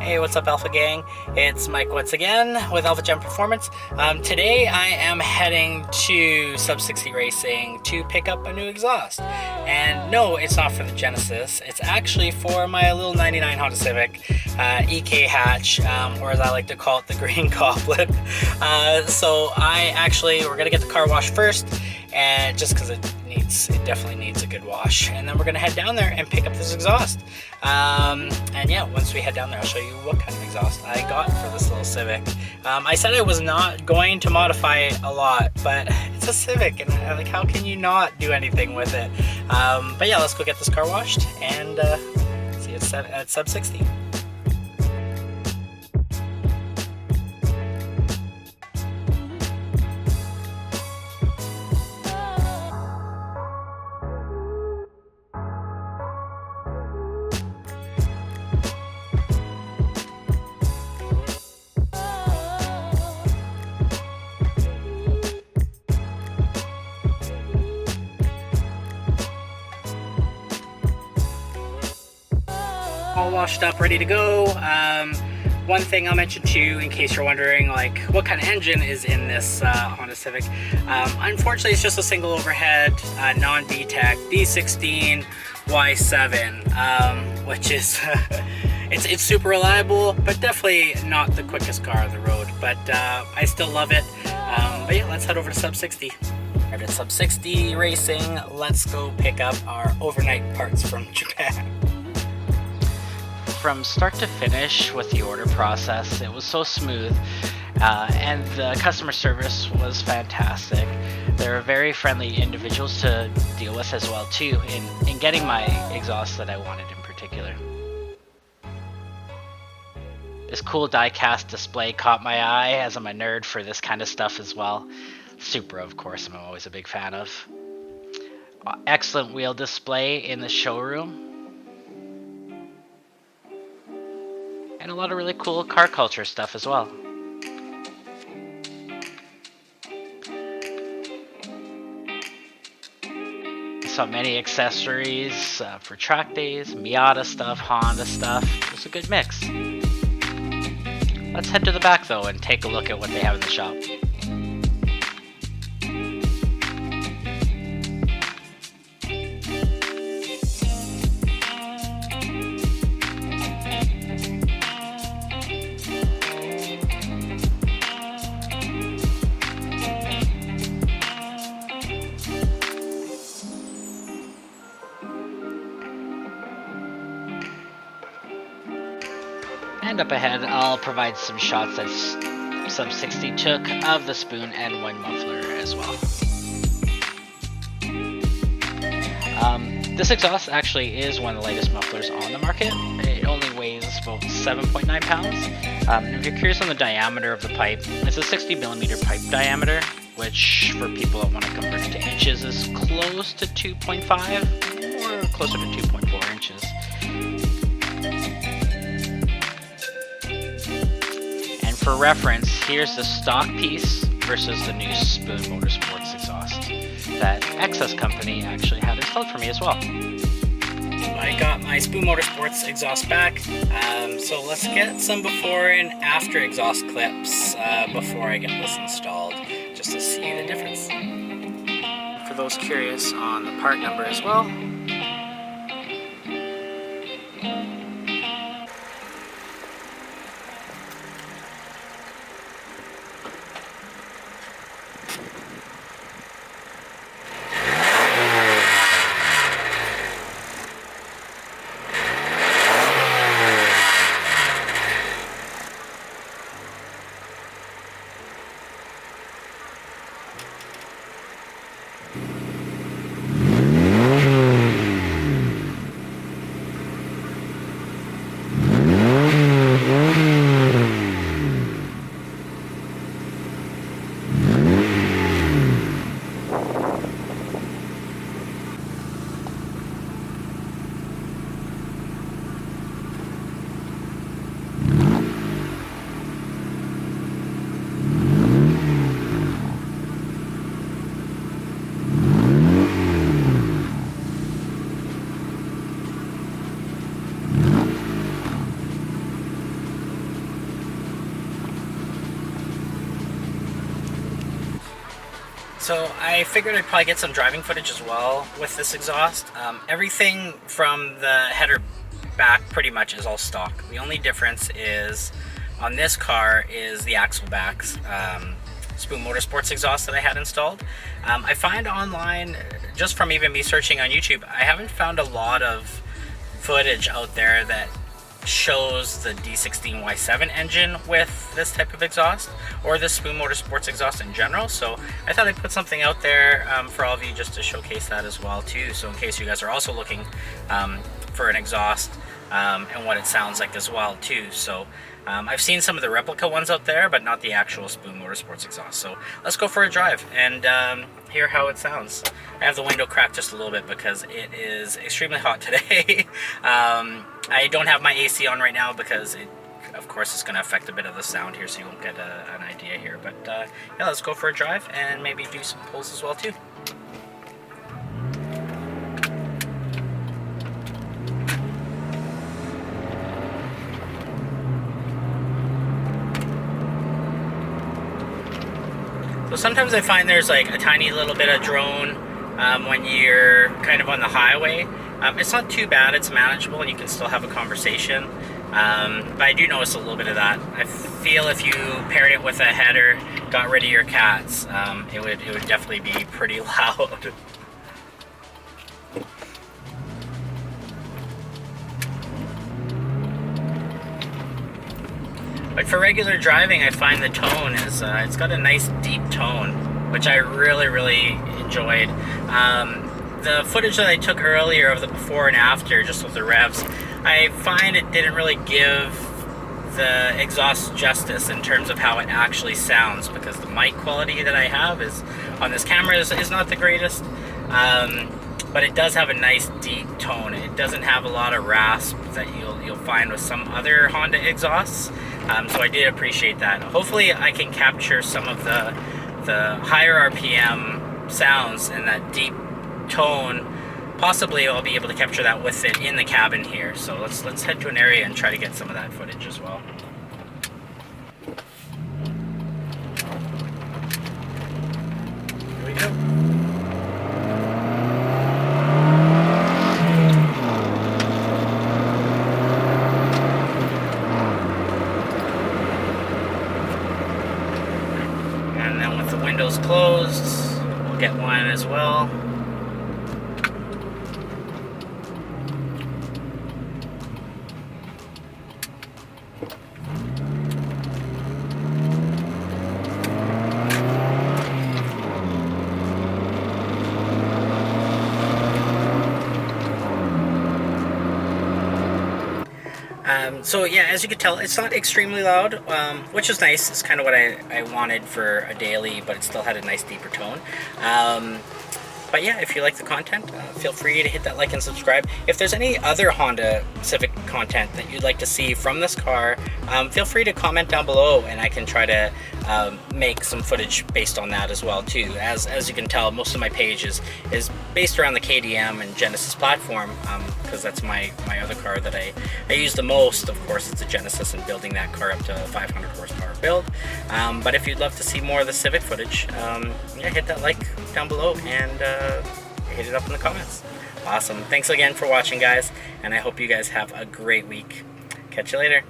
Hey, what's up, Alpha Gang? It's Mike once again with AlphaGenPerformance. Today I am heading to Sub 60 Racing to pick up a new exhaust. And no, it's not for the Genesis. It's actually for my little 99 Honda Civic EK hatch, or as I like to call it, the green goblet. So we're going to get the car washed first, and just because it definitely needs a good wash, and then we're gonna head down there and pick up this exhaust. And yeah, once we head down there, I'll show you what kind of exhaust I got for this little Civic. I said I was not going to modify it a lot, but it's a Civic, and like, how can you not do anything with it? But yeah, let's go get this car washed and see you at Sub 60. All washed up, ready to go. One thing I'll mention too, in case you're wondering, like, what kind of engine is in this Honda Civic. Unfortunately, it's just a single overhead, non-VTEC D16 Y7, which is it's super reliable, but definitely not the quickest car on the road. But I still love it. But yeah, let's head over to Sub 60. Arrived at Sub 60 Racing. Let's go pick up our overnight parts from Japan. From start to finish with the order process, it was so smooth, and the customer service was fantastic. They were very friendly individuals to deal with as well too, in getting my exhaust that I wanted in particular. This cool die-cast display caught my eye, as I'm a nerd for this kind of stuff as well. Supra, of course, I'm always a big fan of. Excellent wheel display in the showroom. And a lot of really cool car culture stuff as well. Saw many accessories for track days, Miata stuff, Honda stuff. It was a good mix. Let's head to the back though and take a look at what they have in the shop. And up ahead, I'll provide some shots that Sub 60 took of the Spoon N1 Muffler as well. This exhaust actually is one of the latest mufflers on the market. It only weighs about 7.9 pounds. If you're curious on the diameter of the pipe, it's a 60mm pipe diameter, which for people that want to convert it to inches is close to 2.5 or closer to 2.4 inches. For reference, here's the stock piece versus the new Spoon Motorsports exhaust that XS Company actually had installed for me as well. I got my Spoon Motorsports exhaust back, so let's get some before and after exhaust clips before I get this installed, just to see the difference. For those curious on the part number as well, So I figured I'd probably get some driving footage as well with this exhaust. Everything from the header back pretty much is all stock. The only difference is on this car is the Axleback's Spoon Motorsports exhaust that I had installed. I find online, just from even me searching on YouTube, I haven't found a lot of footage out there that shows the D16Y7 engine with this type of exhaust, or the Spoon Motorsports exhaust in general. So I thought I'd put something out there for all of you just to showcase that as well too. So in case you guys are also looking for an exhaust and what it sounds like as well too. So I've seen some of the replica ones out there, but not the actual Spoon Motorsports exhaust. So let's go for a drive and hear how it sounds. I have the window cracked just a little bit because it is extremely hot today. I don't have my AC on right now because it, of course, it's going to affect a bit of the sound here, so you won't get an idea here. But yeah, let's go for a drive and maybe do some pulls as well too. So sometimes I find there's like a tiny little bit of drone when you're kind of on the highway. It's not too bad, it's manageable, and you can still have a conversation. But I do notice a little bit of that. I feel if you paired it with a header, got rid of your cats, it would definitely be pretty loud. But for regular driving, I find the tone is, it's got a nice deep tone, which I really enjoyed. The footage that I took earlier of the before and after, just with the revs, I find it didn't really give the exhaust justice in terms of how it actually sounds, because the mic quality that I have is on this camera is not the greatest. But it does have a nice deep tone. It doesn't have a lot of rasp that you'll find with some other Honda exhausts. So I did appreciate that. Hopefully I can capture some of the higher RPM sounds and that deep tone. Possibly I'll be able to capture that with it in the cabin here. So let's head to an area and try to get some of that footage as well. Here we go. Windows closed, we'll get one as well. So yeah, as you can tell, it's not extremely loud, which is nice. It's kind of what I wanted for a daily, but it still had a nice deeper tone. But yeah, if you like the content, feel free to hit that like and subscribe. If there's any other Honda Civic content that you'd like to see from this car, feel free to comment down below, and I can try to make some footage based on that as well too. As you can tell, most of my page is based around the KDM and Genesis platform, because that's my other car that I use the most. Of course, it's a Genesis, and building that car up to 500 horsepower build. But if you'd love to see more of the Civic footage, yeah, hit that like down below and hit it up in the comments. Awesome. Thanks again for watching, guys, and I hope you guys have a great week. Catch you later.